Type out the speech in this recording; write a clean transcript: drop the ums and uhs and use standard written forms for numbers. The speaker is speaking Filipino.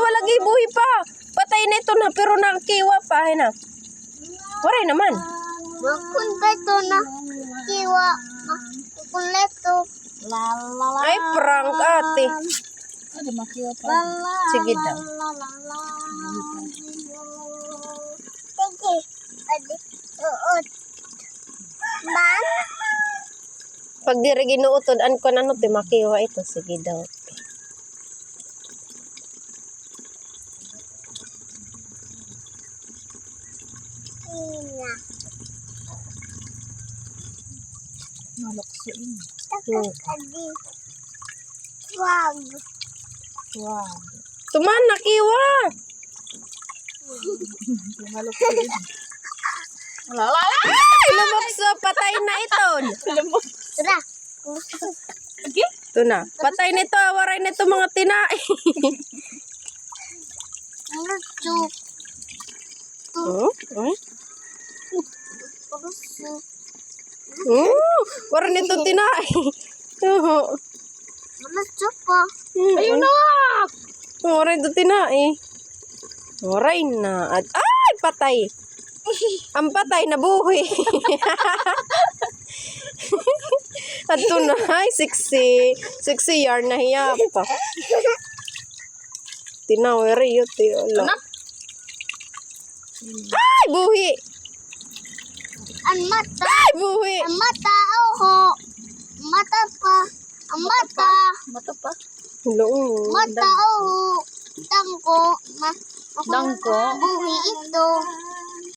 kiwa lagi buhi pa. Patay na ito na pero nakiwa pa. Ay na. Waray naman. Makunta ito na kiwa. Kukuleto. Ay, prank ate. Ano makiwa pa? Sige daw. Sige. Adi. Uot. Man. Pag diri ginuutod, an ko na no, makiwa ito. Sige daw. Ina. Malokso ini. Takas adi. Wag. Wow. Tuman, nakiwa. Malokso ini. Ay, lumokso. Patay na ito. Tara. Ito na. Patay na ito. Waray na ito mga tinai. Lucu. Oh, oh. Lucu. Waray na ito tinai. Lucu pa. Ayun na. Waray na ito tinai. Waray na. At, ay, patay. Ang patay na buhi. At ito na. Ay, 60 yard na hiya pa. Tinawari yun. Ay, buhi. Ang mata. Ay, buhi. Ang mata. Oho. Mata pa. Ang mata. Mata pa. Hello. Mata. Oho. Dangko. Dangko. Buhi ito.